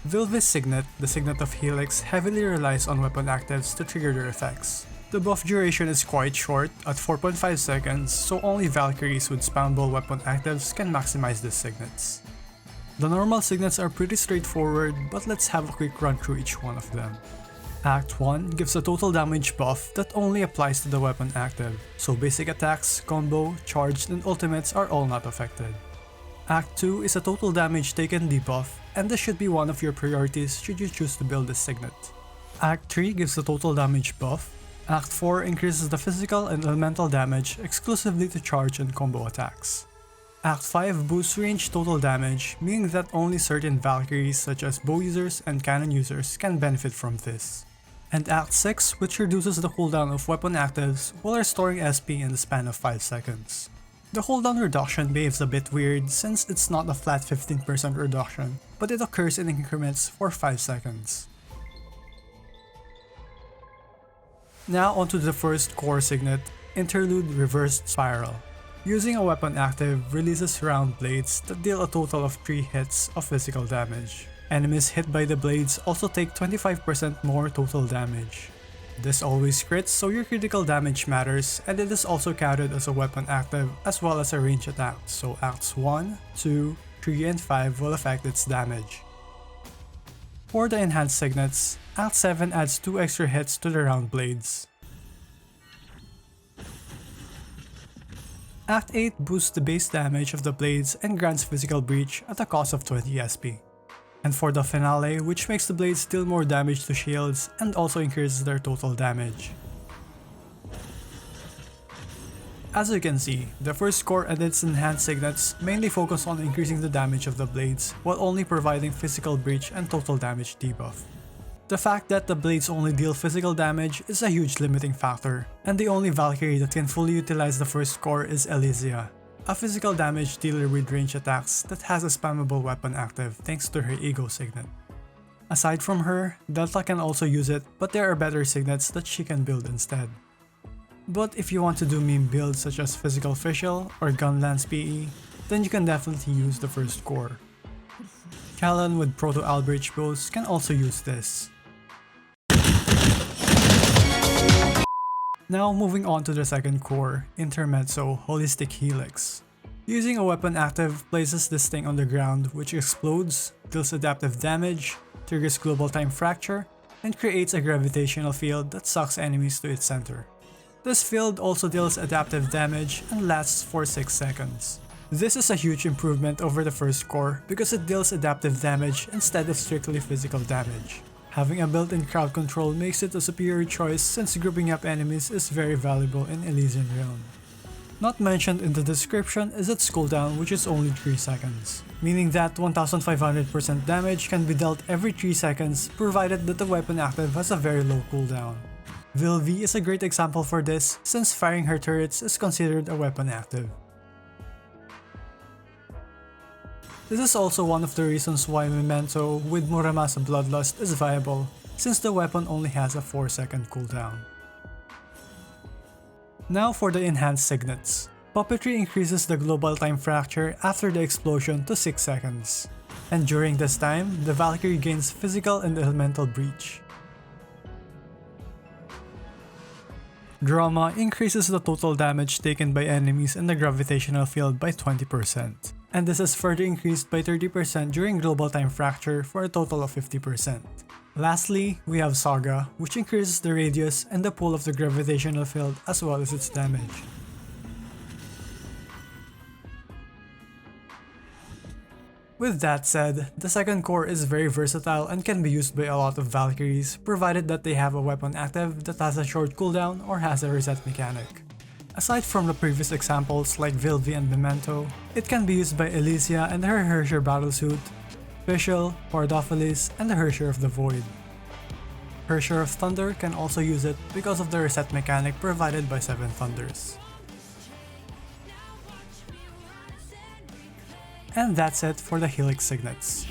Vilvi's Signet, the Signet of Helix, heavily relies on weapon actives to trigger their effects. The buff duration is quite short, at 4.5 seconds, so only Valkyries with spammable weapon actives can maximize the Signets. The normal Signets are pretty straightforward, but let's have a quick run through each one of them. Act 1 gives a total damage buff that only applies to the weapon active, so basic attacks, combo, charged, and ultimates are all not affected. Act 2 is a total damage taken debuff, and this should be one of your priorities should you choose to build this Signet. Act 3 gives a total damage buff. Act 4 increases the physical and elemental damage exclusively to charge and combo attacks. Act 5 boosts range total damage, meaning that only certain Valkyries such as bow users and cannon users can benefit from this. And Act 6, which reduces the cooldown of weapon actives while restoring SP in the span of 5 seconds. The cooldown reduction behaves a bit weird since it's not a flat 15% reduction, but it occurs in increments for 5 seconds. Now onto the first core Signet, Interlude Reversed Spiral. Using a weapon active releases round blades that deal a total of 3 hits of physical damage. Enemies hit by the blades also take 25% more total damage. This always crits, so your critical damage matters, and it is also counted as a weapon active as well as a range attack, so acts 1, 2, 3, and 5 will affect its damage. For the enhanced Signets, Act 7 adds 2 extra hits to the round blades. Act 8 boosts the base damage of the blades and grants physical breach at a cost of 20 SP. And for the finale, which makes the blades deal more damage to shields and also increases their total damage. As you can see, the first core and its enhanced Signets mainly focus on increasing the damage of the blades while only providing physical breach and total damage debuff. The fact that the blades only deal physical damage is a huge limiting factor, and the only Valkyrie that can fully utilize the first core is Elysia, a physical damage dealer with range attacks that has a spammable weapon active thanks to her Ego Signet. Aside from her, Delta can also use it, but there are better Signets that she can build instead. But if you want to do meme builds such as Physical Official or Gunlance PE, then you can definitely use the first core. Callan with Proto Alberich bows can also use this. Now moving on to the second core, Intermezzo Holistic Helix. Using a weapon active places this thing on the ground which explodes, deals adaptive damage, triggers global time fracture, and creates a gravitational field that sucks enemies to its center. This field also deals adaptive damage and lasts for 6 seconds. This is a huge improvement over the first core because it deals adaptive damage instead of strictly physical damage. Having a built-in crowd control makes it a superior choice since grouping up enemies is very valuable in Elysian Realm. Not mentioned in the description is its cooldown, which is only 3 seconds, meaning that 1500% damage can be dealt every 3 seconds provided that the weapon active has a very low cooldown. Vilvi is a great example for this since firing her turrets is considered a weapon active. This is also one of the reasons why Memento with Muramasa Bloodlust is viable, since the weapon only has a 4-second cooldown. Now for the enhanced Signets. Puppetry increases the global time fracture after the explosion to 6 seconds, and during this time, the Valkyrie gains physical and elemental breach. Drama increases the total damage taken by enemies in the gravitational field by 20%. And this is further increased by 30% during global time fracture for a total of 50%. Lastly, we have Saga, which increases the radius and the pull of the gravitational field as well as its damage. With that said, the second core is very versatile and can be used by a lot of Valkyries, provided that they have a weapon active that has a short cooldown or has a reset mechanic. Aside from the previous examples like Vilvi and Memento, it can be used by Elysia and her Herrscher Battlesuit, Fischl, Pardophilis, and the Herrscher of the Void. Herrscher of Thunder can also use it because of the reset mechanic provided by 7 Thunders. And that's it for the Helix Signets.